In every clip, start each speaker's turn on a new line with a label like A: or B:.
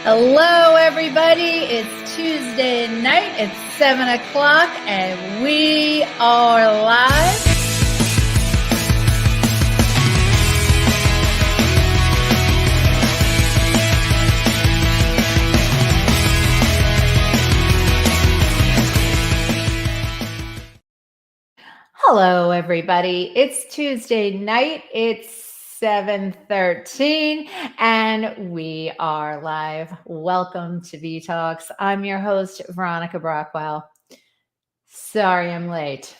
A: Hello, everybody. It's Tuesday night. It's 7 o'clock, and we are live. Hello, everybody. It's Tuesday night. It's 7:13, and we are live. Welcome to V Talks. I'm your host, Veronica Brockwell. Sorry I'm late.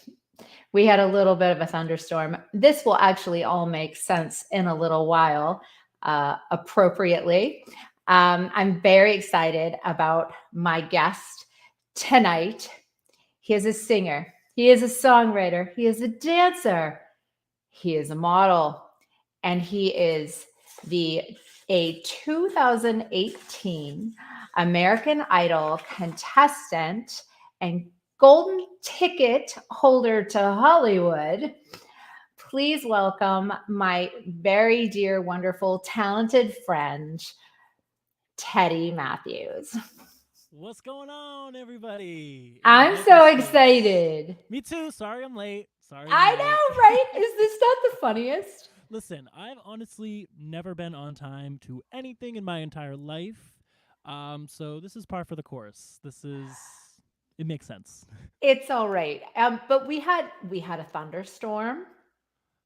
A: We had a little bit of a thunderstorm. This will actually all make sense in a little while, appropriately. I'm very excited about my guest tonight. He is a singer. He is a songwriter. He is a dancer. He is a model. And he is a 2018 American Idol contestant and golden ticket holder to Hollywood. Please welcome my very dear, wonderful, talented friend, Teddy Mathews.
B: What's going on, everybody?
A: I'm so excited.
B: Me too. Sorry I'm late.
A: I know, right? Is this not the funniest?
B: Listen, I've honestly never been on time to anything in my entire life. So this is par for the course. It makes sense.
A: It's all right. But we had a thunderstorm.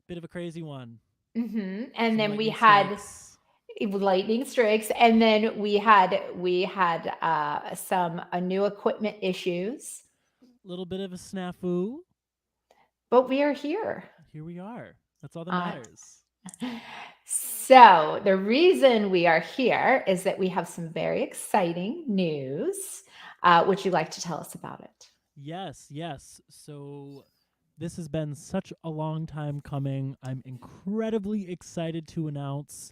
B: Bit of a crazy one.
A: Mm-hmm. And then we had lightning strikes, and then we had some new equipment issues.
B: A little bit of a snafu.
A: But we are here.
B: Here we are. That's all that matters.
A: So the reason we are here is that we have some very exciting news. Would you like to tell us about it?
B: Yes. So this has been such a long time coming. I'm incredibly excited to announce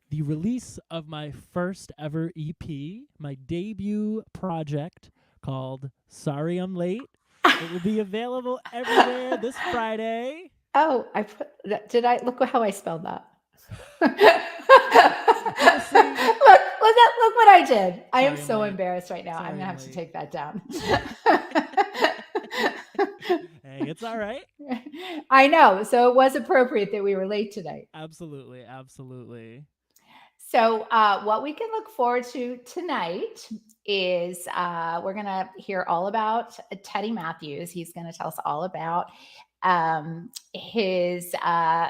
B: the release of my first ever EP, my debut project called Sorry I'm Late. It will be available everywhere this Friday.
A: Oh, look how I spelled that. Look what I did. I am so embarrassed right now. I'm going to have to take that down.
B: Hey, it's all right.
A: I know. So it was appropriate that we were late tonight.
B: Absolutely.
A: So what we can look forward to tonight is we're going to hear all about Teddy Mathews. He's going to tell us all about his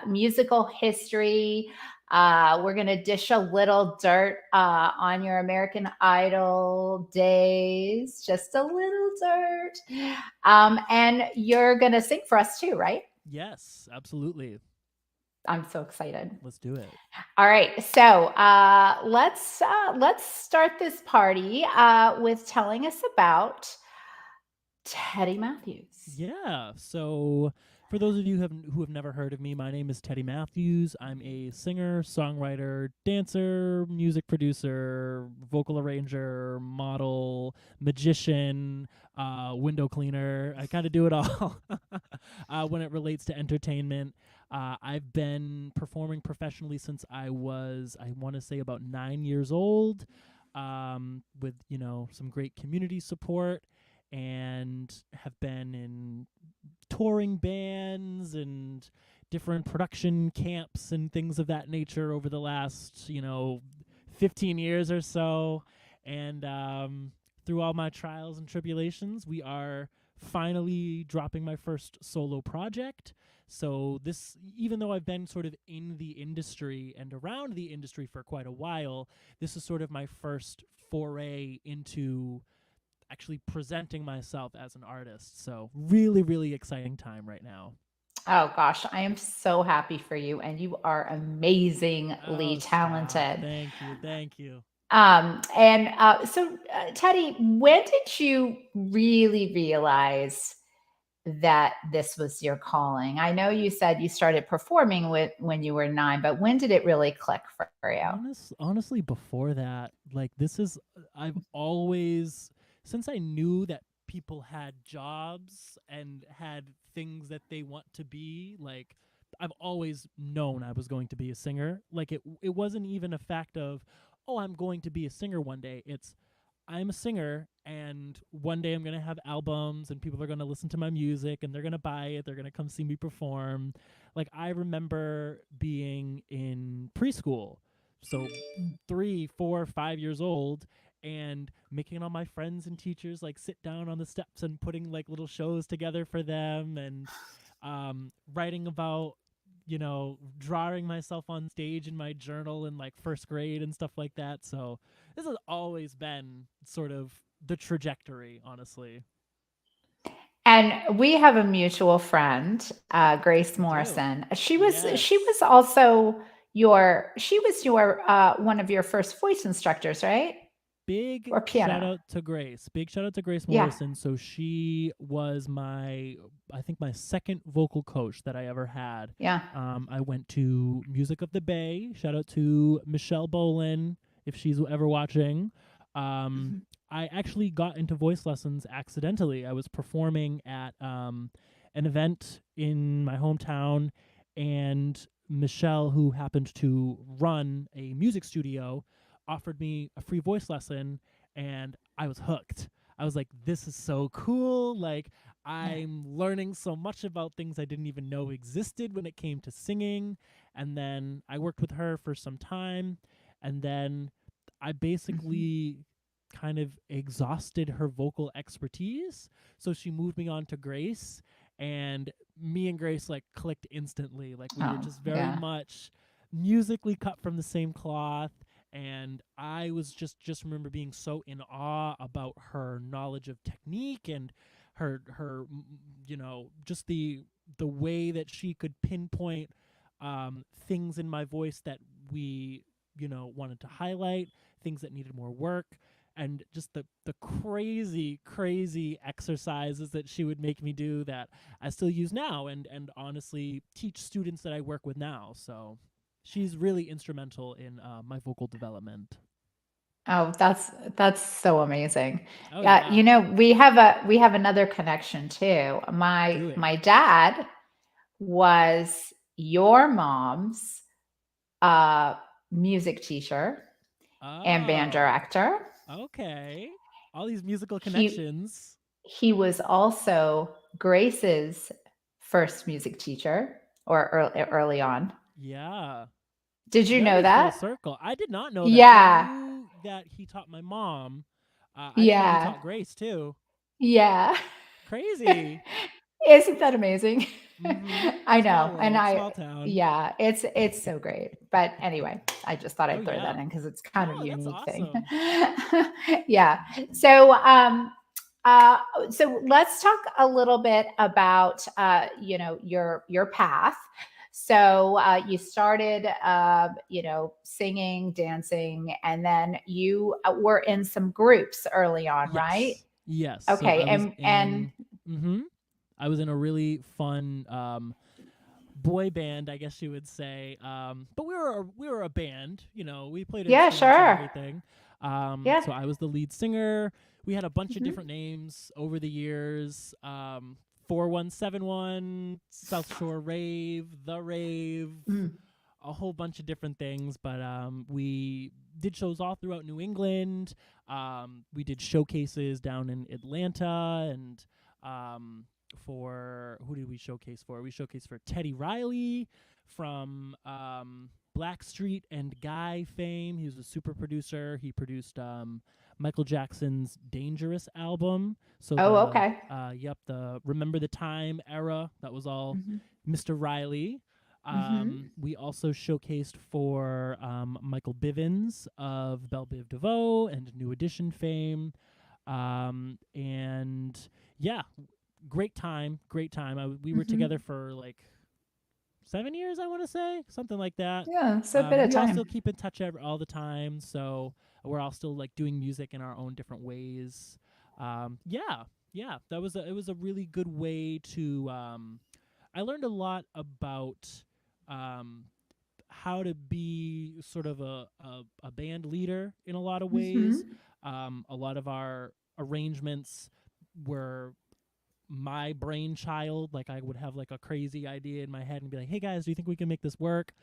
A: musical history. We're going to dish a little dirt on your American Idol days, just a little dirt. And you're going to sing for us too, right?
B: Yes, absolutely.
A: I'm so excited.
B: Let's do it.
A: All right. So let's start this party with telling us about Teddy Mathews.
B: Yeah. So for those of you who have never heard of me, my name is Teddy Mathews. I'm a singer, songwriter, dancer, music producer, vocal arranger, model, magician, window cleaner. I kind of do it all when it relates to entertainment. I've been performing professionally since I want to say about 9 years old, with, some great community support, and have been in touring bands and different production camps and things of that nature over the last, 15 years or so. And through all my trials and tribulations, we are finally dropping my first solo project. So this, even though I've been sort of in the industry and around the industry for quite a while, this is sort of my first foray into actually presenting myself as an artist. So really, really exciting time right now.
A: Oh gosh, I am so happy for you, and you are amazingly talented.
B: Thank you.
A: So Teddy, when did you really realize that this was your calling? I know you said you started performing when you were 9, but when did it really click for you?
B: Honestly, before that, I've always, since I knew that people had jobs and had things that they want to be, I've always known I was going to be a singer. It wasn't even a fact of, oh, I'm going to be a singer one day. It's I'm a singer, and one day I'm going to have albums and people are going to listen to my music and they're going to buy it. They're going to come see me perform. Like, I remember being in preschool, so 3, 4, 5 years old, and making all my friends and teachers like sit down on the steps and putting like little shows together for them, and writing about, drawing myself on stage in my journal in like first grade and stuff like that. So this has always been sort of the trajectory, honestly.
A: And we have a mutual friend, Grace
B: We do.
A: Morrison. She
B: Yes.
A: was also your one of your first voice instructors, right?
B: Big
A: Or
B: shout
A: piano.
B: out to Grace. Big shout out to Grace
A: Yeah.
B: Morrison. So she was I think my second vocal coach that I ever had.
A: Yeah.
B: I went to Music of the Bay. Shout out to Michelle Bolin if she's ever watching. Um,
A: Mhm.
B: I actually got into voice lessons accidentally. I was performing at an event in my hometown, and Michelle, who happened to run a music studio, offered me a free voice lesson, and I was hooked. I was like, this is so cool. Like,
A: Yeah.
B: I'm learning so much about things I didn't even know existed when it came to singing. And then I worked with her for some time, and then I
A: Mhm.
B: basically kind of exhausted her vocal expertise. So she moved me on to Grace, and me and Grace like clicked instantly. Like, we were
A: Oh,
B: just very
A: yeah.
B: much musically cut from the same cloth, and I was just remember being so in awe about her knowledge of technique and her just the way that she could pinpoint things in my voice that we wanted to highlight, things that needed more work, and just the crazy exercises that she would make me do that I still use now, and honestly teach students that I work with now. So she's really instrumental in my vocal development.
A: Oh, that's so amazing.
B: Oh
A: Yeah,
B: yeah,
A: we have another connection too.
B: do it.
A: My dad was your mom's uh music teacher and band
B: Oh,
A: director.
B: okay. All these musical
A: He
B: connections.
A: he was also Grace's first music teacher or early on.
B: Yeah.
A: Did you know
B: Very full
A: that?
B: circle. I did not know that. I
A: Yeah.
B: knew that he taught my mom. I didn't know he
A: Yeah.
B: taught Grace too.
A: Yeah.
B: Crazy.
A: Isn't that amazing?
B: Mm-hmm.
A: I
B: Small
A: know. And
B: world, small town.
A: yeah, it's so great. But anyway, I just thought
B: Oh
A: I'd throw that
B: yeah.
A: in because it's
B: No,
A: kind of a
B: that's
A: unique thing.
B: awesome.
A: Yeah. So, uh, so let's talk a little bit about, your path. So you started, singing, dancing, and then you were in some groups early on, right?
B: Yes. Yes. So
A: Okay,
B: I was
A: and
B: in mm-hmm. I was in a really fun boy band, I guess you would say. But we were a band, we played
A: yeah,
B: instruments and
A: sure,
B: everything.
A: yeah.
B: So I was the lead singer. We had a bunch of
A: Mhm.
B: different names over the years. 4171, South Shore Rave, The Rave,
A: Mm.
B: a whole bunch of different things. But we did shows all throughout New England. We did showcases down in Atlanta, and um, for who did we showcase for? We showcased for Teddy Riley from Blackstreet and Guy fame. He was a super producer. He produced Michael Jackson's Dangerous album. So
A: Oh,
B: the
A: okay.
B: the Remember the Time era, that was all
A: Mhm.
B: Mr. Riley.
A: Mhm.
B: We also showcased for Michael Bivins of Belle Biv DeVoe and New Edition fame. And yeah, great time, great time. We were together
A: Mhm.
B: for like 7 years, I want to say, something like that.
A: Yeah, it's a bit of
B: We all
A: time.
B: still keep in touch all the time, so we're all still like doing music in our own different ways. Yeah, yeah, it was a really good way to. I learned a lot about um, how to be sort of a band leader in a lot of ways.
A: Mhm.
B: A lot of our arrangements were my brainchild. Like, I would have like a crazy idea in my head and be like, "Hey guys, do you think we can make this work?"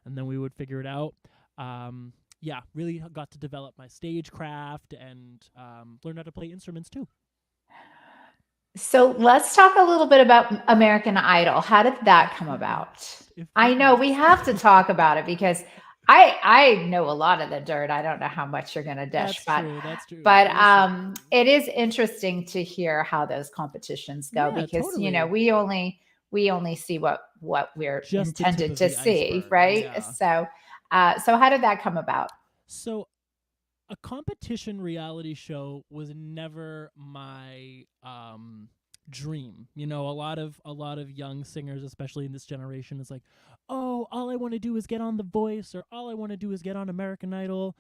B: And then we would figure it out. Um, yeah, really got to develop my stagecraft and learn how to play instruments too.
A: So let's talk a little bit about American Idol. How did that come about? I
B: If
A: know we
B: let's.
A: have to talk about it because I know a lot of the dirt. I don't know how much you're going to dish,
B: That's true. That's true.
A: but
B: Listen.
A: it is interesting to hear how those competitions go
B: Yeah,
A: because
B: totally.
A: we only see what we're
B: Just the tip
A: intended
B: of
A: to
B: the
A: see,
B: iceberg.
A: right?
B: Yeah.
A: So how did that come about?
B: So a competition reality show was never my dream. You know, a lot of young singers, especially in this generation, is like, oh, all I want to do is get on The Voice, or all I want to do is get on American Idol.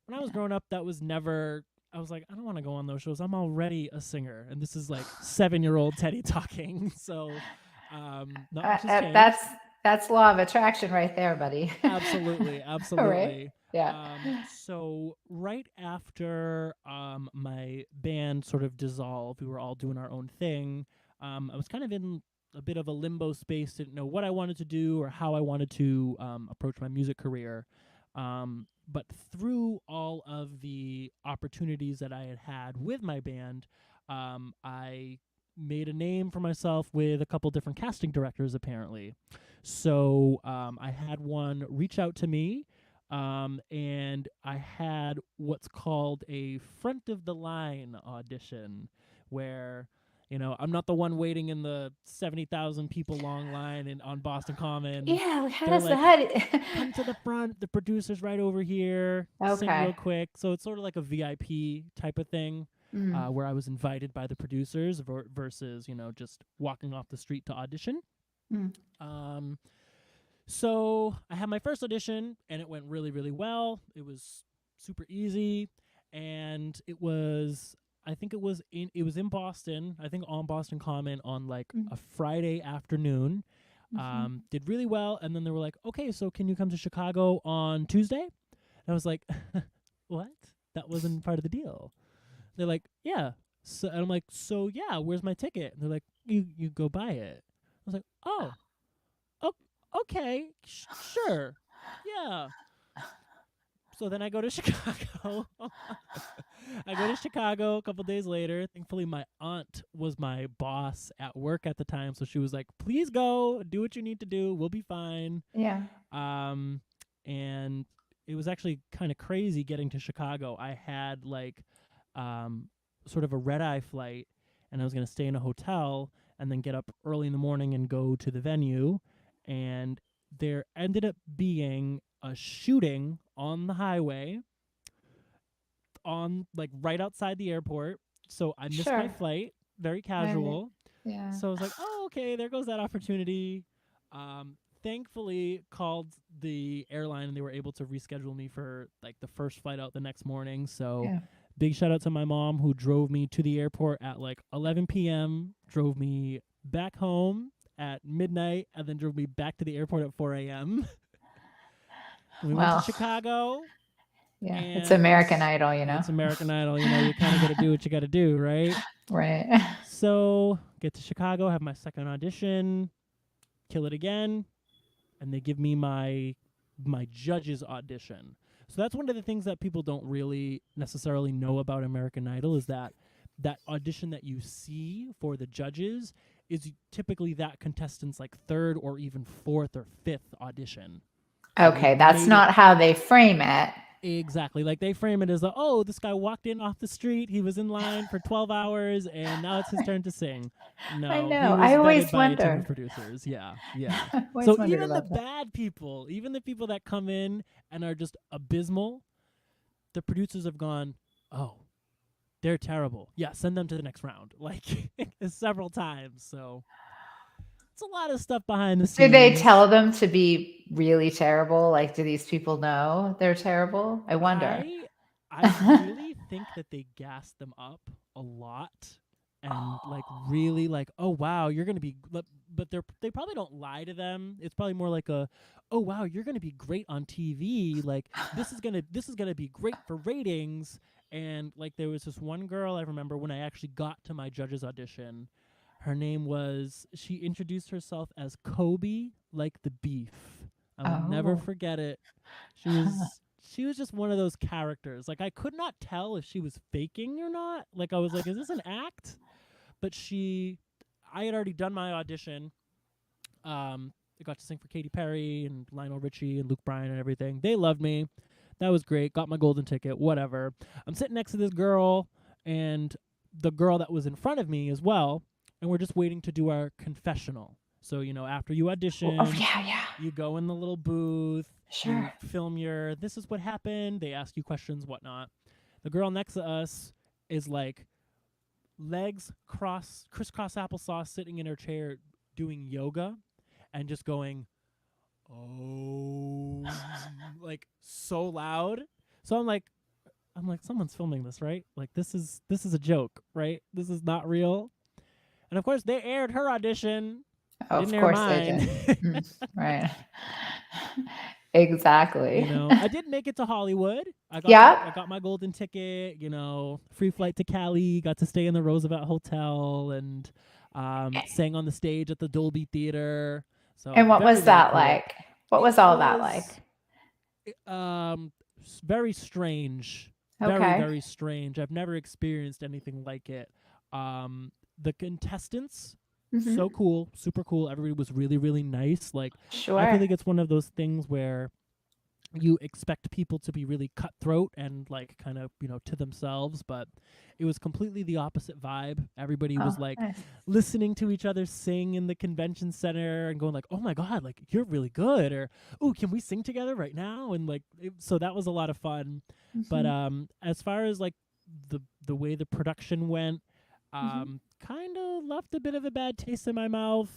B: When I was growing up, that was never. I was like, I don't want to go on those shows. I'm already a singer, and this is like 7-year-old Teddy talking. So, not much has changed.
A: That's law of attraction right there, buddy.
B: Absolutely,
A: All right.
B: absolutely.
A: Yeah.
B: So right after my band sort of dissolved, we were all doing our own thing. I was kind of in a bit of a limbo space, didn't know what I wanted to do or how I wanted to approach my music career. But through all of the opportunities that I had had with my band, I made a name for myself with a couple different casting directors, apparently. So I had one reach out to me, and I had what's called a front of the line audition, where I'm not the one waiting in the 70,000 people long line on Boston Common.
A: Yeah, how
B: They're
A: does
B: like,
A: that?
B: come to the front. The producer's right over here. Sing
A: Okay.
B: real quick. So it's sort of like a VIP type of thing.
A: Mm,
B: Where I was invited by the producers versus just walking off the street to audition.
A: mm.
B: Um, so I had my first audition, and it went really, really well. It was super easy, and I think it was in Boston. I think on Boston Common on like
A: Mm,
B: a Friday afternoon.
A: mhm.
B: Did really well, and then they were like, "Okay, so can you come to Chicago on Tuesday?" And I was like, "What? That wasn't part of the deal." They're like, "Yeah." So and I'm like, "So yeah, where's my ticket?" And they're like, "You go buy it." I was like, "Oh, okay, sure, yeah." So then I go to Chicago. I go to Chicago a couple days later. Thankfully, my aunt was my boss at work at the time, so she was like, "Please go, do what you need to do. We'll be fine."
A: Yeah.
B: Um, and it was actually kind of crazy getting to Chicago. I had like, sort of a red eye flight, and I was gonna stay in a hotel and then get up early in the morning and go to the venue. And there ended up being a shooting on the highway, on like right outside the airport. So I missed my
A: Sure.
B: flight, very
A: Right.
B: casual.
A: Yeah.
B: So I was like, oh, okay, there goes that opportunity. Thankfully, called the airline and they were able to reschedule me for like the first flight out the next morning. So
A: Yeah.
B: big shout out to my mom who drove me to the airport at like 11 p.m., drove me back home at midnight, and then drove me back to the airport at 4 a.m. We went to
A: Well,
B: Chicago,
A: yeah. It's
B: and
A: American Idol, you know.
B: it's American Idol. You kind of got to do what you got to do, right?
A: Right.
B: So get to Chicago, have my second audition, kill it again, and they give me my judges audition. So that's one of the things that people don't really necessarily know about American Idol, is that that audition that you see for the judges is typically that contestant's like third or even fourth or fifth audition. So they've
A: Okay, that's
B: made it.
A: not how they frame it.
B: Exactly. Like they frame it as oh, this guy walked in off the street, he was in line for 12 hours, and now it's his turn to sing.
A: I
B: No, he
A: know.
B: was
A: I
B: vetted
A: always
B: by a team of
A: wonder.
B: producers. Yeah, yeah.
A: I always
B: So
A: wondered
B: even the
A: about that.
B: bad people, even the people that come in and are just abysmal, the producers have gone, oh, they're terrible. Yeah, send them to the next round. Like several times. So it's a lot of stuff behind the
A: Do they
B: scenes.
A: tell them to be really terrible? Like, do these people know they're terrible? I wonder.
B: I I really think that they gassed them up a lot, and like really like, oh wow, you're gonna be but they probably don't lie to them. It's probably more like a, oh wow, you're gonna be great on TV. Like this is gonna be great for ratings. And like there was this one girl I remember when I actually got to my judges audition. Her name was, she introduced herself as Kobe, like the beef. I will never
A: Oh.
B: forget it. She was she was just one of those characters. Like, I could not tell if she was faking or not. Like, I was like, is this an act? But I had already done my audition. I got to sing for Katy Perry and Lionel Richie and Luke Bryan and everything. They loved me. That was great. Got my golden ticket, whatever. I'm sitting next to this girl and the girl that was in front of me as well, and we're just waiting to do our confessional. So, after you audition,
A: Oh, yeah.
B: you go in the little booth,
A: Sure.
B: you film this is what happened, they ask you questions, whatnot. The girl next to us is like legs crisscross applesauce, sitting in her chair doing yoga and just going, oh, like so loud. So I'm like, someone's filming this, right? Like, this is a joke, right? This is not real. And of course, they aired her audition.
A: Oh,
B: Didn't
A: of
B: air
A: course
B: mine.
A: they did. Right. Exactly.
B: I did make it to Hollywood. I got my golden ticket. Free flight to Cali. Got to stay in the Roosevelt Hotel and sang on the stage at the Dolby Theater. So,
A: and what
B: very,
A: was that
B: very cool.
A: like? What was all that like?
B: Very strange.
A: Okay.
B: Very, very strange. I've never experienced anything like it. The contestants, so cool, super cool. Everybody was really, really nice. Like,
A: Sure.
B: I feel like it's one of those things where you expect people to be really cutthroat and like kind of, to themselves, but it was completely the opposite vibe. Everybody was like
A: nice.
B: listening to each other sing in the convention center and going like, oh my God, like, you're really good, or, oh, can we sing together right now? And like, so that was a lot of fun. But as far as like the way the production went, kind of left a bit of a bad taste in my mouth.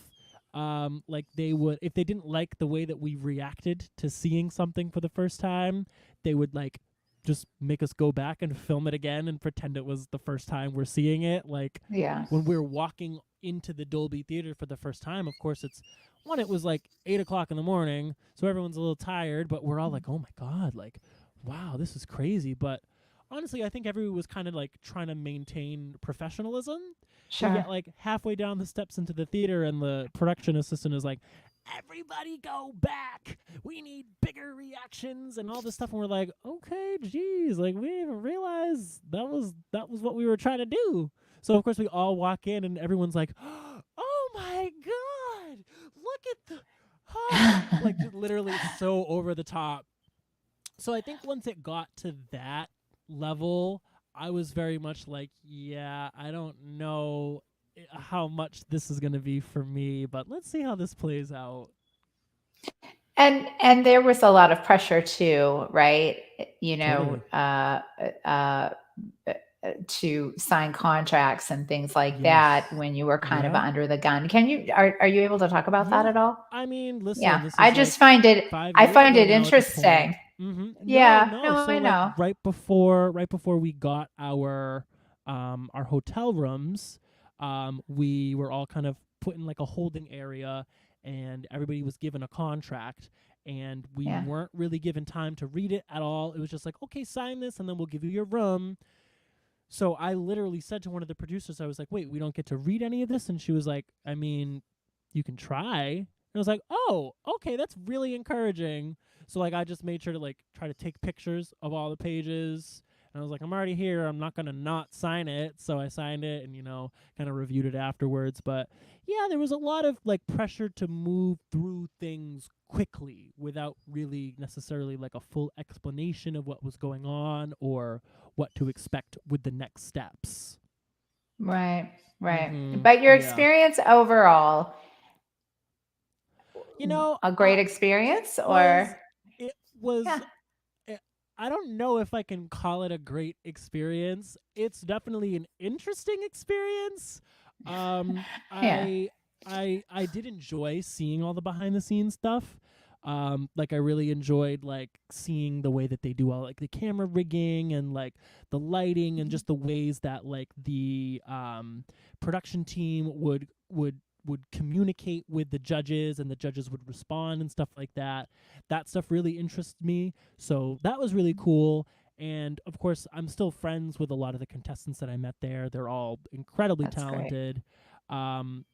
B: Like, they would, if they didn't like the way that we reacted to seeing something for the first time, they would like just make us go back and film it again and pretend it was the first time we're seeing it. Like, when we're walking into the Dolby Theater for the first time, of course, it was like 8:00 in the morning, so everyone's a little tired, but we're all like, oh my God, like, wow, this is crazy. But honestly, I think everyone was kind of like trying to maintain professionalism.
A: Sure.
B: We get like halfway down the steps into the theater, and the production assistant is like, everybody go back. We need bigger reactions and all this stuff. And we're like, okay, geez, like, we didn't realize that was what we were trying to do. So of course we all walk in and everyone's like, oh my God, look at like, literally so over the top. So I think once it got to that level, I was very much like, yeah, I don't know how much this is going to be for me, but let's see how this plays out.
A: And there was a lot of pressure too, right?
B: Totally.
A: To sign contracts and things like that when you were kind of under the gun. Are you able to talk about that at all?
B: I mean, listen,
A: yeah,
B: this is
A: I just find it, I find it interesting.
B: Yeah,
A: no,
B: so
A: I know.
B: Like, right before we got our hotel rooms, we were all kind of put in like a holding area, and everybody was given a contract, and we weren't really given time to read it at all. It was just like, okay, sign this, and then we'll give you your room. So I literally said to one of the producers, I was like, wait, we don't get to read any of this? And she was like, I mean, you can try. And I was like, oh, okay, that's really encouraging. So like, I just made sure to like try to take pictures of all the pages. And I was like, I'm already here, I'm not going to not sign it. So I signed it and, kind of reviewed it afterwards. But yeah, there was a lot of like pressure to move through things quickly without really necessarily like a full explanation of what was going on or what to expect with the next steps.
A: Right. But your experience overall, a great experience, or
B: it was I don't know if I can call it a great experience. It's definitely an interesting experience. I did enjoy seeing all the behind the scenes stuff. Like, I really enjoyed like seeing the way that they do all like the camera rigging and like the lighting and just the ways that like the production team would communicate with the judges, and the judges would respond and stuff like that. That stuff really interests me. So that was really cool. And of course, I'm still friends with a lot of the contestants that I met there. They're all incredibly talented. And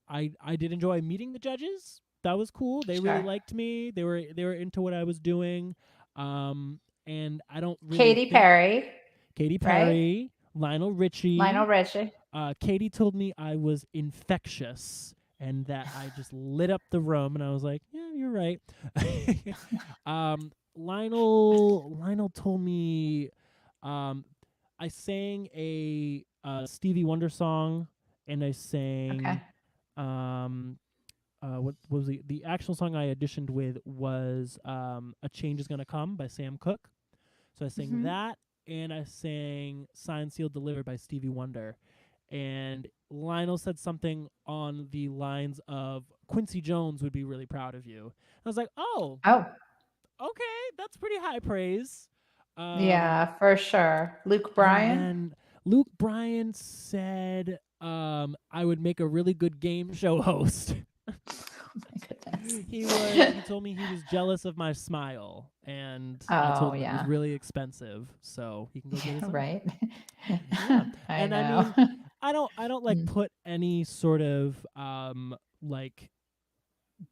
B: I did enjoy meeting the judges. That was cool. They really liked me. They were into what I was doing. And I don't really
A: Katy
B: think
A: Perry,
B: Katy
A: right?
B: Perry, Lionel
A: Lionel
B: Richie.
A: Richie.
B: Katie told me I was infectious and that I just lit up the room, and I was like, yeah, you're right. Lionel told me I sang a Stevie Wonder song, and I sang
A: Okay.
B: um what was the actual song I auditioned with was A Change Is Gonna Come by Sam Cooke. So I sang
A: Hmm.
B: that, and I sang Signed, Sealed, Delivered by Stevie Wonder. And Lionel said something on the lines of Quincy Jones would be really proud of you. I was like, oh,
A: Oh,
B: okay, that's pretty high praise. Um,
A: yeah, for sure. Luke
B: and
A: Bryan.
B: then Luke Bryan said I would make a really good game show host.
A: Oh my goodness.
B: He told me he was jealous of my smile, and I
A: Oh
B: told him it was
A: yeah.
B: really expensive, so he can go get
A: Yeah,
B: his own.
A: right.
B: Yeah.
A: I
B: And I
A: know.
B: mean, I don't like
A: Mm.
B: put any sort of like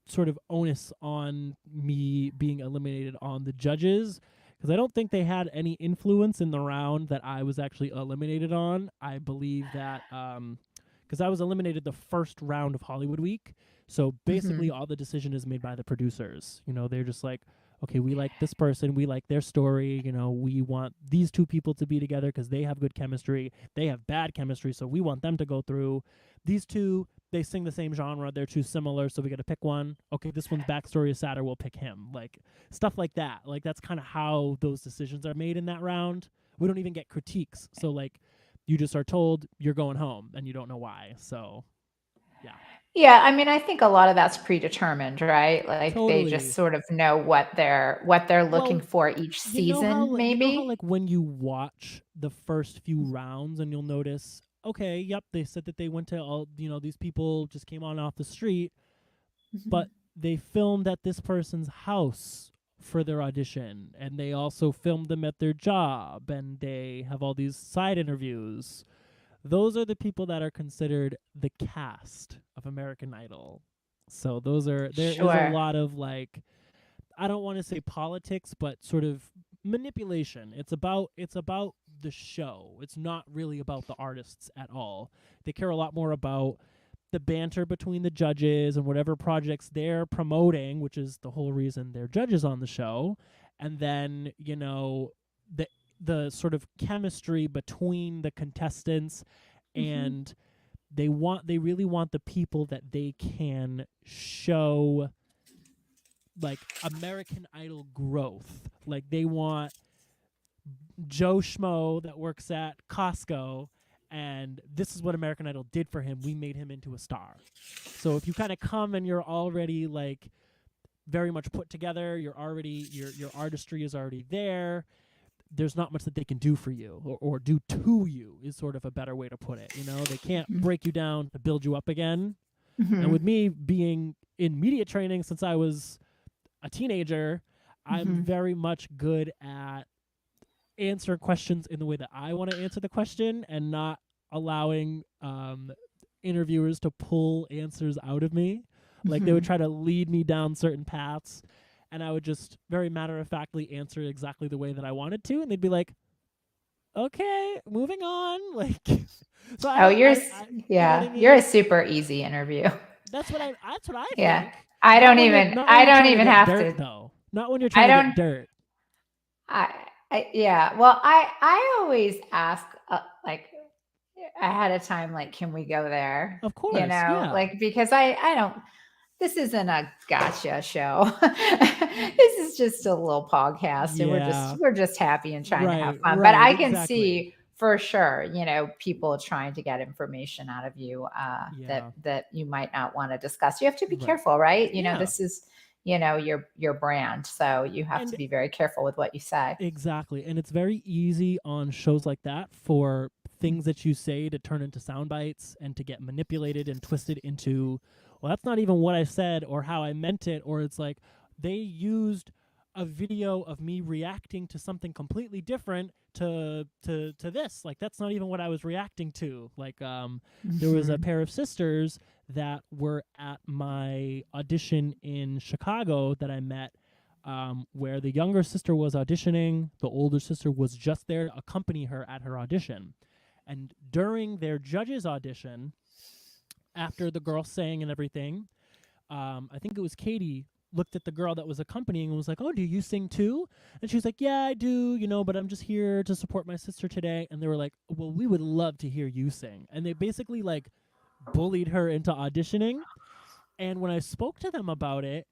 B: sort of onus on me being eliminated on the judges, because I don't think they had any influence in the round that I was actually eliminated on. I believe that because I was eliminated the first round of Hollywood Week, so basically
A: Mhm.
B: all the decision is made by the producers. You know, they're just like, okay, we like this person, we like their story, you know, we want these two people to be together because they have good chemistry. They have bad chemistry, so we want them to go through. These two, they sing the same genre, they're too similar, so we got to pick one. Okay, this one's backstory is sadder, we'll pick him. Like stuff like that. Like that's kind of how those decisions are made in that round. We don't even get critiques. So like you just are told you're going home and you don't know why. So, yeah.
A: Yeah, I mean, I think a lot of that's predetermined, right? Like they just
B: Totally.
A: sort of know what they're looking
B: Well,
A: for each season,
B: you know how
A: maybe.
B: like when you watch the first few rounds and you'll notice, okay, yep, they said that they went to all, you know, these people just came on off the street, but
A: Mhm.
B: they filmed at this person's house for their audition, and they also filmed them at their job, and they have all these side interviews. Those are the people that are considered the cast of American Idol. So there is a
A: Sure.
B: lot of like, I don't want to say politics, but sort of manipulation. It's about the show. It's not really about the artists at all. They care a lot more about the banter between the judges and whatever projects they're promoting, which is the whole reason they're judges on the show. And then, you know, the sort of chemistry between the contestants,
A: Mhm.
B: and they really want the people that they can show like American Idol growth. Like they want Joe Schmo that works at Costco, and this is what American Idol did for him. We made him into a star. So if you kind of come and you're already like very much put together, you're already your artistry is already there. There's not much that they can do for you or do to you is sort of a better way to put it. You know, they can't
A: Mhm.
B: break you down to build you up again. And with
A: Mhm.
B: me being in media training since I was a teenager, I'm
A: Mhm.
B: very much good at answering questions in the way that I want to answer the question and not allowing interviewers to pull answers out of me. Like they would
A: Mhm.
B: try to lead me down certain paths, and I would just very matter of factly answer exactly the way that I wanted to, and they'd be like, "Okay, moving on." Like, so I
A: Oh,
B: don't, you know what I
A: you're a
B: mean?
A: super easy interview.
B: That's what I
A: Yeah.
B: think. Not when you're
A: I don't
B: trying to
A: even
B: get
A: have
B: dirt
A: to.
B: though. Not when you're
A: I
B: trying to
A: don't
B: get dirt.
A: I yeah. Well, I always ask like ahead of time, like, can we go there?
B: Of course, yeah.
A: Like because I don't. This isn't a gotcha show. This is just a little podcast, and
B: Yeah.
A: we're just happy and trying to have
B: Right,
A: fun. But
B: right,
A: I can
B: exactly.
A: see for sure, people trying to get information out of you
B: Yeah,
A: that you might not want to discuss. You have to be
B: right.
A: careful, right?
B: Yeah.
A: This is your brand, so you have to
B: And
A: be very careful with what you say.
B: exactly. And it's very easy on shows like that for things that you say to turn into sound bites and to get manipulated and twisted into, well, that's not even what I said or how I meant it. Or it's like they used a video of me reacting to something completely different to this. Like that's not even what I was reacting to. Like there was a
A: Mhm.
B: pair of sisters that were at my audition in Chicago that I met where the younger sister was auditioning. The older sister was just there to accompany her at her audition. And during their judges' audition, after the girl sang and everything, I think it was Katie looked at the girl that was accompanying and was like, "Oh, do you sing too?" And she was like, "Yeah, I do, but I'm just here to support my sister today." And they were like, "Well, we would love to hear you sing." And they basically like bullied her into auditioning. And when I spoke to them about it,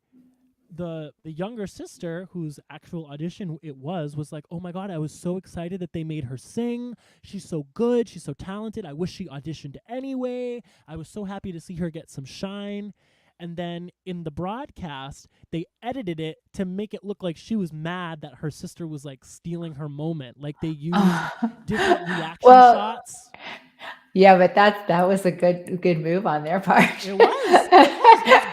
B: the younger sister, whose actual audition it was like, "Oh my God, I was so excited that they made her sing. She's so good. She's so talented. I wish she auditioned anyway. I was so happy to see her get some shine." And then in the broadcast, they edited it to make it look like she was mad that her sister was like stealing her moment. Like they used different reaction shots.
A: Yeah, but that was a good move on their part.
B: It was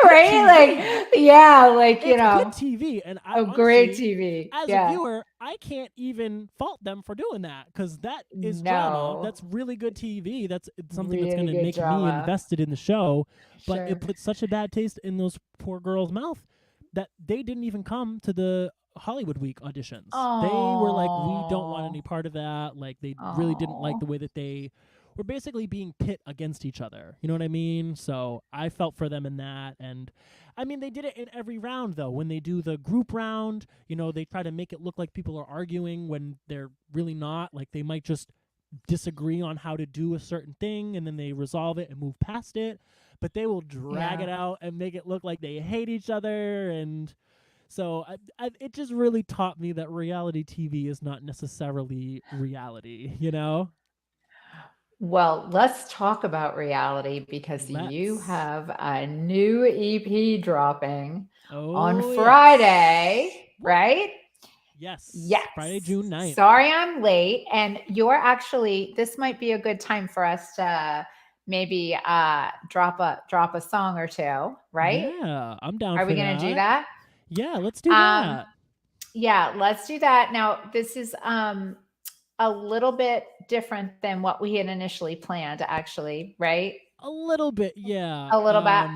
A: right? Like, yeah, like
B: it's good TV, and
A: great TV.
B: As a viewer, I can't even fault them for doing that because that is drama. That's really good TV. That's something really that's going to make me invested in the show. But it put such a bad taste in those poor girls' mouth that they didn't even come to the Hollywood Week auditions. They were like, "We don't want any part of that." Like they really didn't like the way that they were basically being pit against each other. You know what I mean? So I felt for them in that. And I mean, they did it in every round, though. When they do the group round, they try to make it look like people are arguing when they're really not. Like they might just disagree on how to do a certain thing, and then they resolve it and move past it. But they will drag it out and make it look like they hate each other. And so it just really taught me that reality TV is not necessarily reality,
A: Well, let's talk about reality because you have a new EP dropping on Friday, right?
B: Yes.
A: Yes.
B: Friday, June 9th.
A: Sorry I'm late. And this might be a good time for us to maybe drop a song or two, right?
B: Yeah, I'm down
A: for that. Are we going to do that?
B: Yeah, let's do that.
A: Yeah, let's do that. Now, this is a little bit different than what we had initially planned, actually, right?
B: A little bit, yeah.
A: A little bit.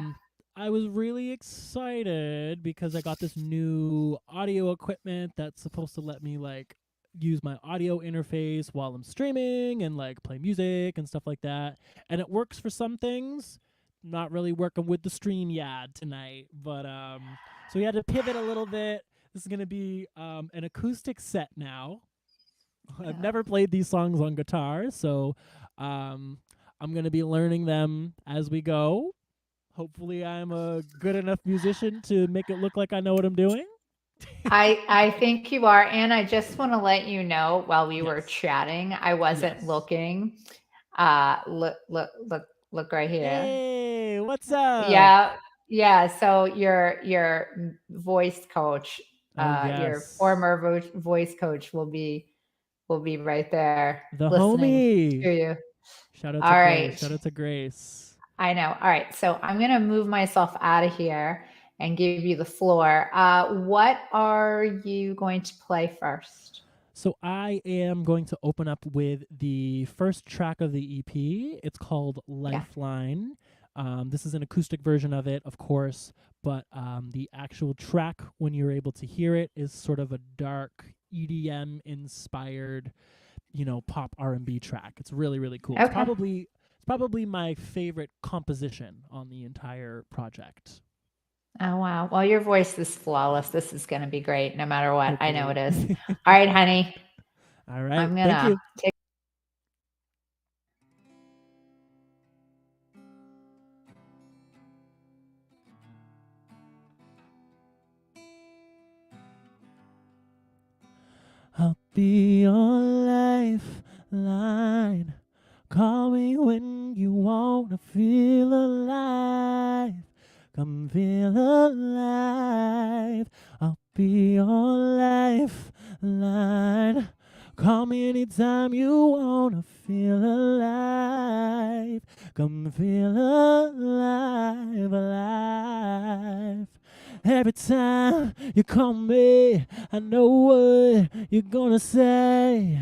B: I was really excited because I got this new audio equipment that's supposed to let me like use my audio interface while I'm streaming and like play music and stuff like that. And it works for some things. Not really working with the StreamYard tonight, but so we had to pivot a little bit. This is gonna be an acoustic set now. I've never played these songs on guitar, so I'm going to be learning them as we go. Hopefully I'm a good enough musician to make it look like I know what I'm doing.
A: I think you are. And I just want to let you know while we were chatting, I wasn't looking. Look right here.
B: Hey, what's up?
A: Yeah. So your voice coach, your former voice coach will be right there.
B: The
A: listening
B: homie.
A: To you.
B: Shout out to Grace. Shout out to Grace.
A: I know. All right. So I'm going to move myself out of here and give you the floor. What are you going to play first?
B: So I am going to open up with the first track of the EP. It's called Lifeline. This is an acoustic version of it, of course, but the actual track, when you're able to hear it, is sort of a dark EDM inspired, pop R&B track. It's really, really cool. Okay. It's probably my favorite composition on the entire project.
A: Oh, wow. Well, your voice is flawless. This is going to be great no matter what. Hopefully. I know it is. All right, honey.
B: All right.
A: I'm going to take.
B: I'll be your lifeline. Call me when you wanna feel alive. Come feel alive. I'll be your lifeline. Call me anytime you wanna feel alive. Come feel alive, alive. Every time you call me, I know what you're gonna say.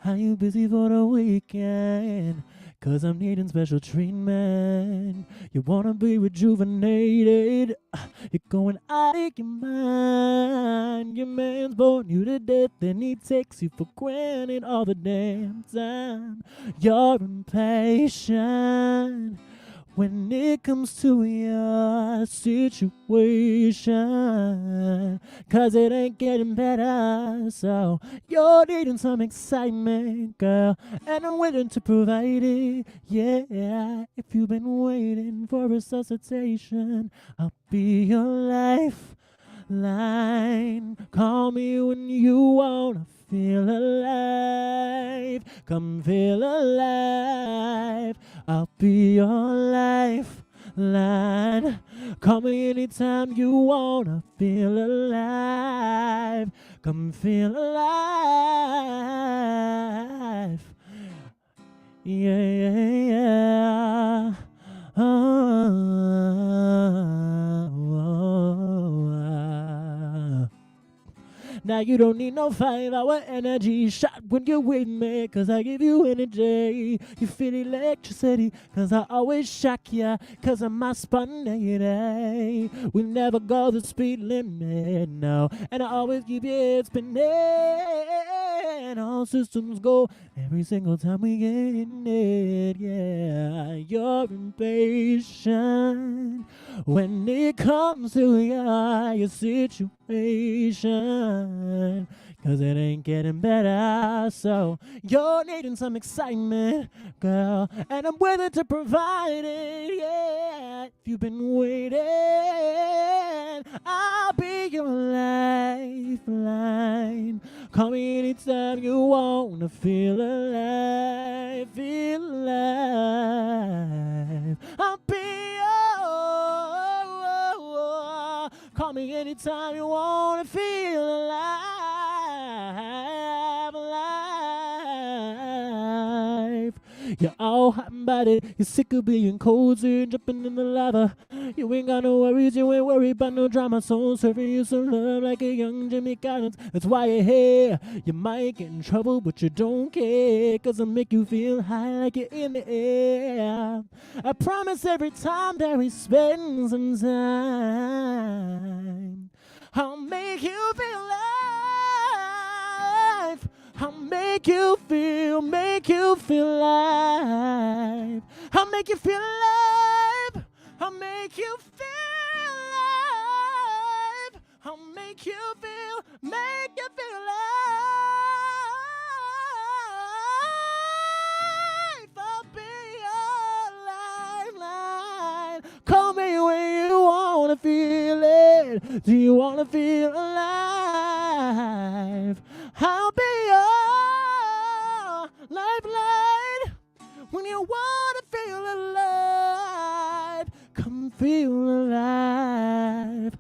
B: Are you busy for the weekend? 'cause I'm needing special treatment. You wanna be rejuvenated, you're going out of your mind. Your man's bored you to death and he takes you for granted all the damn time. You're impatient when it comes to your situation, 'cause it ain't getting better. So you're needing some excitement, girl, and I'm willing to provide it. Yeah, if you've been waiting for resuscitation, I'll be your lifeline. Call me when you wanna feel alive. Come feel alive. I'll be your lifeline. Call me anytime you wanna feel alive. Come feel alive. Yeah, yeah, yeah. Now you don't need no 5-hour energy shot when you're with me, 'cause I give you energy. You feel electricity, 'cause I always shock ya, 'cause of my spontaneity. We never go the speed limit, no, and I always keep your head spinning. All systems go every single time we get in it, yeah. You're impatient when it comes to your situation, 'cause it ain't getting better. So you're needing some excitement, girl, and I'm willing to provide it. Yeah, if you've been waiting, I'll be your lifeline. Call me anytime you wanna feel alive, feel alive. I'll be call me anytime you wanna feel alive, alive. You're all hot and bodied, you're sick of being cold, so you're jumping in the lava. You ain't got no worries, you ain't worried about no drama, so serving you some love like a young Jimmy Collins. That's why you're here. You might get in trouble, but you don't care, 'cause I'll make you feel high like you're in the air. I promise every time that we spend some time, I'll make you feel alive. I'll make you feel alive. I'll make you feel alive. I'll make you feel alive. I'll make you feel alive. I'll be your lifeline. Call me when you wanna feel it. Do you wanna feel alive? I'll be your lifeline. When you wanna feel alive, come feel alive.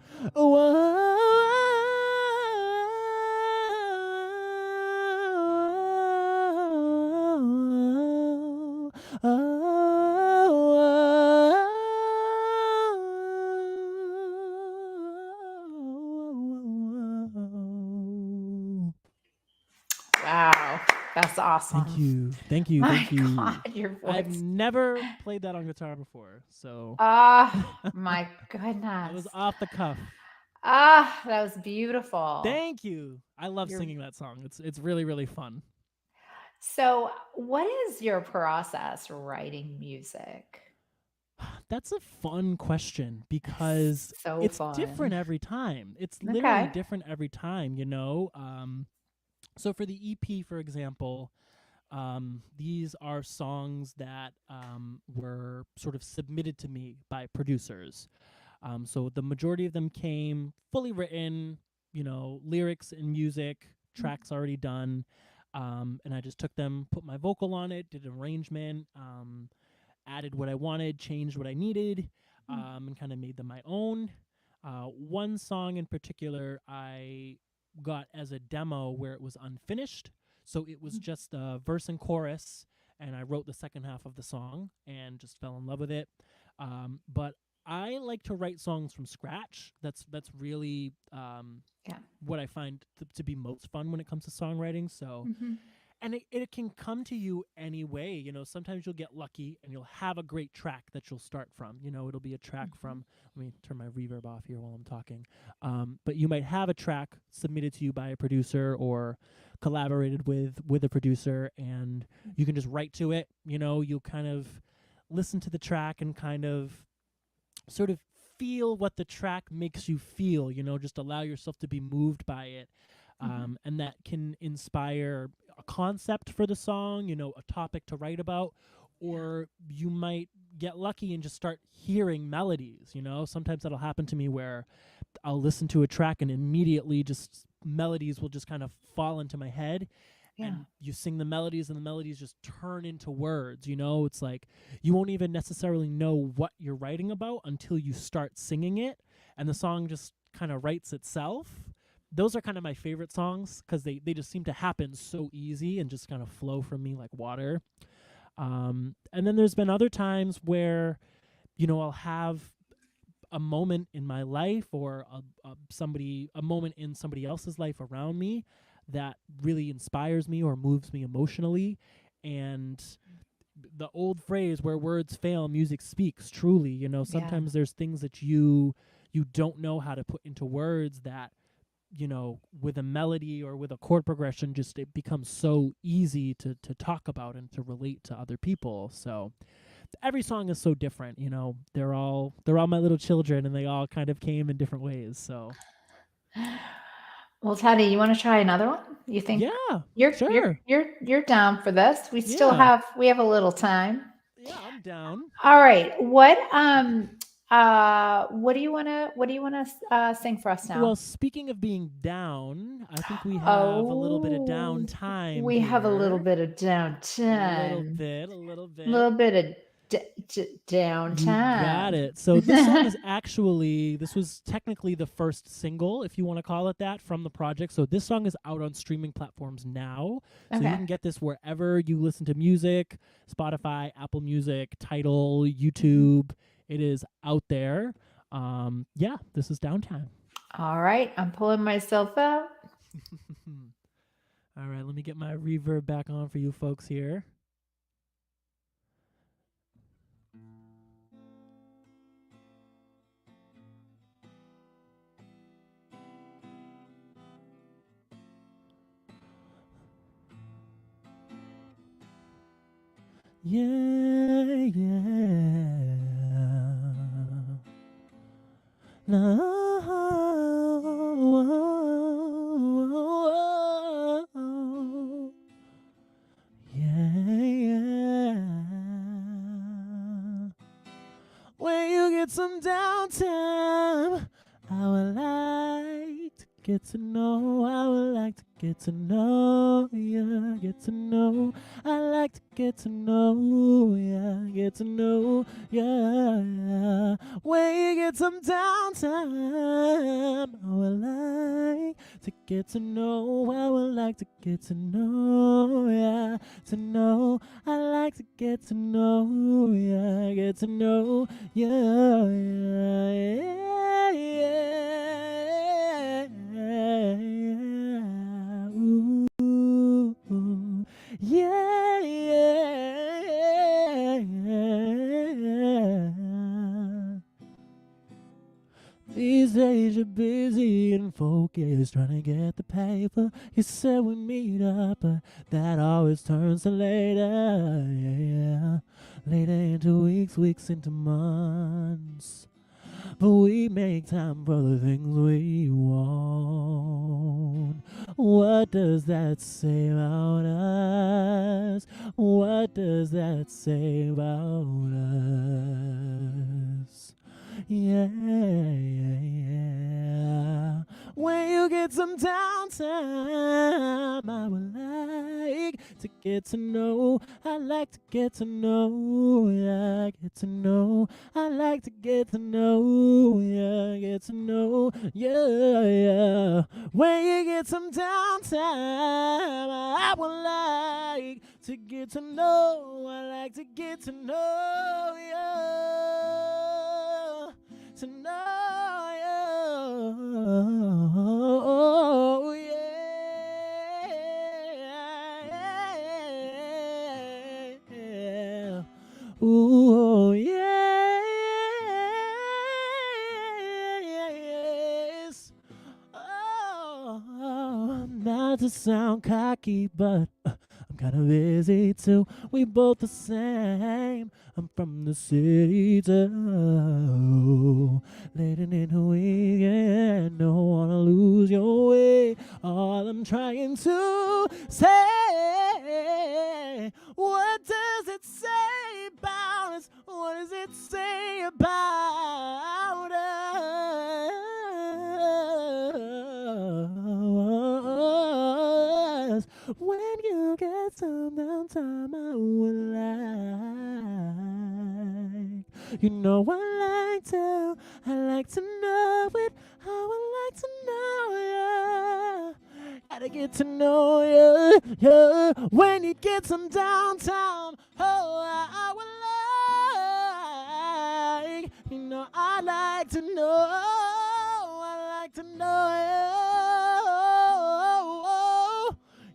A: Wow, that's awesome.
B: Thank you. Thank you.
A: My
B: Thank you.
A: God, your
B: I've
A: voice.
B: never played that on guitar before, so
A: Oh my
B: that
A: goodness.
B: was off the cuff.
A: That was beautiful.
B: Thank you. I love
A: You're-
B: singing that song. It's really, really fun.
A: So, what is your process writing music?
B: That's a fun question because
A: So
B: it's
A: fun.
B: different every time. It's literally
A: Okay.
B: different every time, you know? So for the EP, for example, these are songs that were sort of submitted to me by producers. So the majority of them came fully written, you know, lyrics and music, tracks already done. And I just took them, put my vocal on it, did an arrangement, added what I wanted, changed what I needed, and kind of made them my own. One song in particular I got as a demo where it was unfinished. So it was just a verse and chorus, and I wrote the second half of the song and just fell in love with it. But I like to write songs from scratch. That's really
A: Yeah.
B: what I find to be most fun when it comes to songwriting. So
A: Mhm.
B: and it can come to you anyway. Sometimes you'll get lucky and you'll have a great track that you'll start from. It'll be a track from, let me turn my reverb off here while I'm talking. But you might have a track submitted to you by a producer or collaborated with a producer, and you can just write to it. You'll kind of listen to the track and kind of sort of feel what the track makes you feel, just allow yourself to be moved by it. And that can inspire a concept for the song, a topic to write about, or you might get lucky and just start hearing melodies. Sometimes that'll happen to me where I'll listen to a track and immediately just melodies will just kind of fall into my head. And you sing the melodies and the melodies just turn into words. It's like you won't even necessarily know what you're writing about until you start singing it, and the song just kind of writes itself. Those are kind of my favorite songs because they just seem to happen so easy and just kind of flow from me like water. And then there's been other times where, I'll have a moment in my life or a moment in somebody else's life around me that really inspires me or moves me emotionally. And the old phrase, where words fail, music speaks, truly. Sometimes there's things that you don't know how to put into words that, with a melody or with a chord progression, just it becomes so easy to talk about and to relate to other people. So every song is so different. They're all my little children, and they all kind of came in different ways. So
A: Well, Teddy, you want to try another one? You think
B: yeah,
A: you're
B: sure.
A: you're down for this? We still
B: Yeah.
A: have a little time.
B: Yeah, I'm down.
A: All right. What do you want to sing for us now?
B: Well, speaking of being down, I think we have a little bit of
A: Oh,
B: downtime
A: we have a little
B: here.
A: bit of
B: A little
A: downtime.
B: bit, a
A: A
B: little bit.
A: little bit of
B: You
A: downtime.
B: got it. So this song is this was technically the first single, if you want to call it that, from the project. So this song is out on streaming platforms now. So you
A: Okay.
B: can get this wherever you listen to music, Spotify, Apple Music, Tidal, YouTube. It is out there. Yeah, this is Downtime.
A: All right. I'm pulling myself out.
B: All right, let me get my reverb back on for you folks here. Yeah, yeah. No. Yeah, yeah. When you get some downtime, I would like to get to know. I would like to get to know ya, get to know. I like to get to know ya, get to know ya. When you get some downtime, I would like to get to know. I would like to get to know ya, to know. I like to get to know ya, get to know ya, yeah, yeah, yeah, yeah. Ooh, yeah, yeah, yeah. These days you're busy and focused, trying to get the paper. You said we meet up, but that always turns to later. Yeah, later into weeks, weeks into months. But we make time for the things we want. What does that say about us? What does that say about us? Yeah, yeah, yeah. When you get some downtime, I would like to get to know. I like to get to know. Yeah, get to know. I like to get to know. Yeah, get to know. Yeah, yeah. When you get some downtime, I would like to get to know. I like to get to know. Yeah. To know you, yeah, yeah, Ooh, yes. Oh, not to sound cocky, but I'm kind of busy too. We both the same. I'm from the city too. Late in the weekend, don't wanna lose your way. All I'm trying to say, what does it say about us? What does it say about us? When you get some downtime, I would like. You know I like to know it. I would like to know ya. Gotta get to know ya, yeah. When you get some downtime, oh, I would like. You know I like to know. I like to know ya.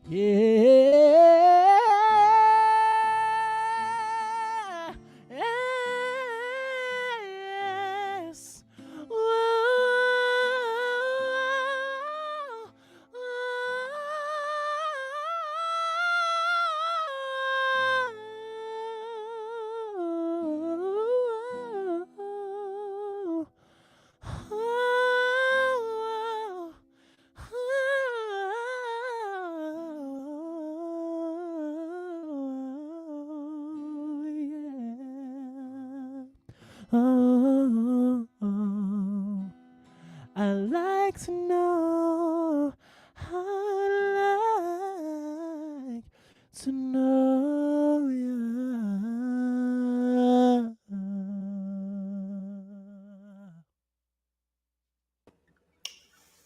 B: Yeah. Yes. Oh, I like to know. I like to know ya.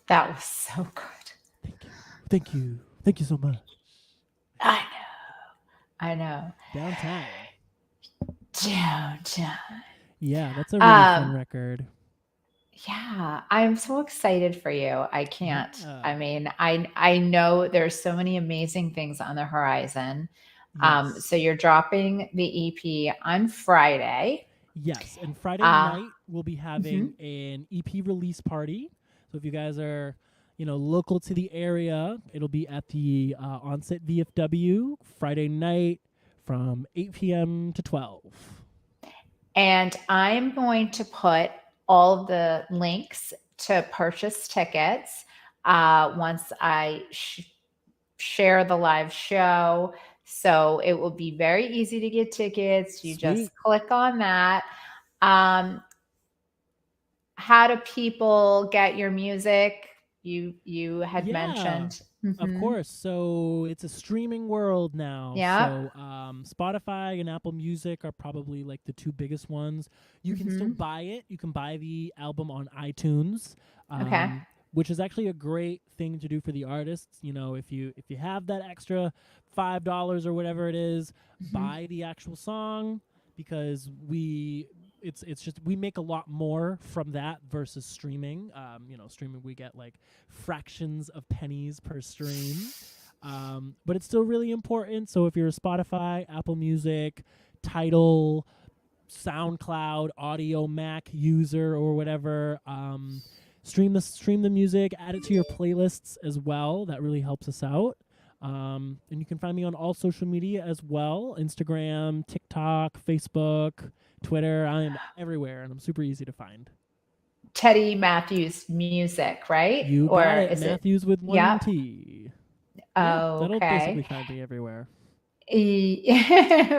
A: That was so good.
B: Thank you. Thank you. Thank you so much.
A: I know.
B: Downtown.
A: Downtown.
B: Yeah, that's a really fun
A: Um,
B: record.
A: yeah, I'm so excited for you. I can't. I
B: Yeah.
A: mean, I know there's so many amazing things on the horizon. So
B: Yes.
A: you're dropping the EP on Friday.
B: Yes. And Friday
A: Uh,
B: night we'll be having
A: mhm.
B: an EP release party. So if you guys are, local to the area, it'll be at the Onset VFW Friday night from 8 p.m. to 12.
A: And I'm going to put all of the links to purchase tickets once I share the live show. So it will be very easy to get tickets. You just
B: Sweet.
A: click on that. Um, how do people get your music? You had
B: Yeah.
A: mentioned.
B: Of course. So it's a streaming world now.
A: Yep.
B: So Spotify and Apple Music are probably like the two biggest ones. You can still
A: Hmm.
B: buy it. You can buy the album on iTunes,
A: Okay.
B: which is actually a great thing to do for the artists. If you have that extra $5 or whatever it is,
A: Hmm.
B: buy the actual song because it's just we make a lot more from that versus streaming. Streaming we get like fractions of pennies per stream. But it's still really important. So if you're a Spotify, Apple Music, Tidal, SoundCloud, Audio Mac user or whatever, stream the music, add it to your playlists as well. That really helps us out. And you can find me on all social media as well: Instagram, TikTok, Facebook, Twitter. I am everywhere, and I'm super easy to find.
A: Teddy Mathews music, right?
B: You got
A: Or
B: it,
A: is it?
B: Mathews with one
A: Yep.
B: T. Yeah, that'll basically
A: Okay.
B: find me everywhere.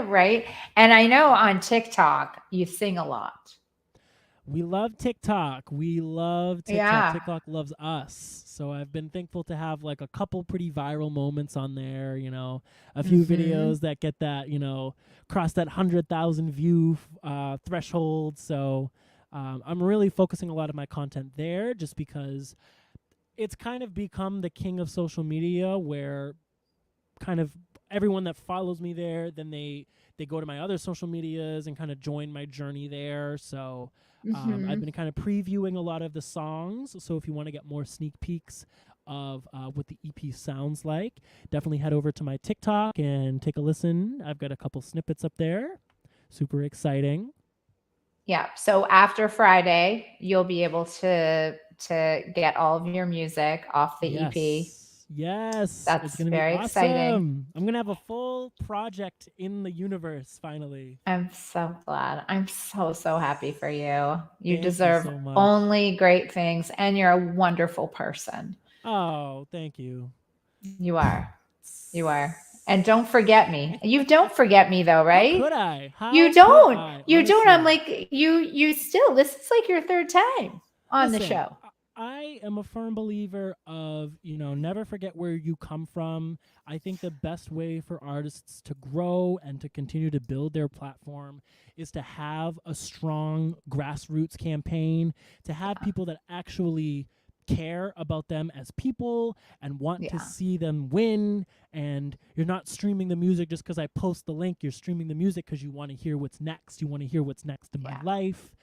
A: Right. And I know on TikTok you sing a lot.
B: We love TikTok. We love TikTok.
A: Yeah.
B: TikTok loves us. So I've been thankful to have like a couple pretty viral moments on there, a few
A: Hmm.
B: videos that get that, cross that 100,000 view threshold. So I'm really focusing a lot of my content there just because it's kind of become the king of social media where kind of everyone that follows me there, then they go to my other social medias and kind of join my journey there. So I've
A: Hmm.
B: been kind of previewing a lot of the songs. So if you want to get more sneak peeks of what the EP sounds like, definitely head over to my TikTok and take a listen. I've got a couple snippets up there. super exciting.
A: Yeah. So after Friday, you'll be able to get all of your music off the EP.
B: Yes, it's
A: That's
B: gonna be
A: very exciting.
B: awesome. I'm gonna have a full project in the universe finally.
A: I'm so glad. I'm so happy for you. You
B: Thank you
A: deserve
B: so much.
A: only great things, and you're a wonderful person.
B: Oh, thank you.
A: You are. You are. And don't forget me. You don't forget me though,
B: How
A: right?
B: could I?
A: You
B: How could
A: don't.
B: I?
A: You don't. I'm
B: Honestly,
A: like you still. This is like your third time on the
B: listen,
A: show.
B: I am a firm believer of, never forget where you come from. I think the best way for artists to grow and to continue to build their platform is to have a strong grassroots campaign, to have people that actually care about them as people and want to
A: Yeah.
B: see them win. And you're not streaming the music just because I post the link. You're streaming the music because you want to hear what's next. You want to hear what's next in my
A: Yeah.
B: life.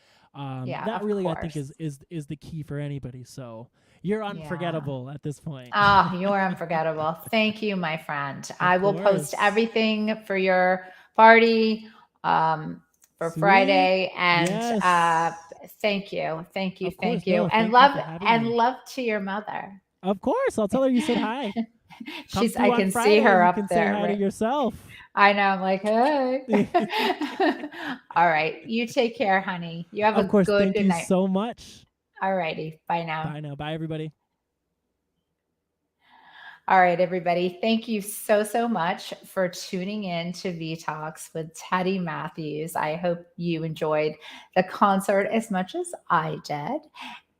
A: Yeah,
B: That
A: of
B: really, I
A: course.
B: think, is the key for anybody. So you're
A: Yeah.
B: unforgettable at this point.
A: Oh, you're unforgettable. Thank you, my friend. I will post
B: course.
A: everything for your party for
B: Sweet.
A: Friday. And
B: Yes.
A: thank you. Thank you.
B: Of course.
A: Thank you.
B: No,
A: And
B: thank you for having me.
A: love to your mother.
B: Of course. I'll tell her you said hi. Come
A: I
B: through on
A: can see
B: Friday.
A: her
B: You
A: up
B: can say
A: there.
B: hi to
A: Right?
B: yourself.
A: I know. I'm like, hey. All right. You take care, honey. You have
B: Of
A: a
B: course.
A: good
B: Thank you
A: night.
B: so much.
A: All righty. Bye now.
B: Bye now. Bye, everybody.
A: All right, everybody. Thank you so much for tuning in to V Talks with Teddy Mathews. I hope you enjoyed the concert as much as I did.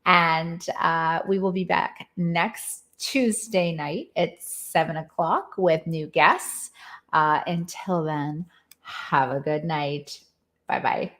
A: And we will be back next Tuesday night at 7 o'clock with new guests. Until then, have a good night. Bye bye.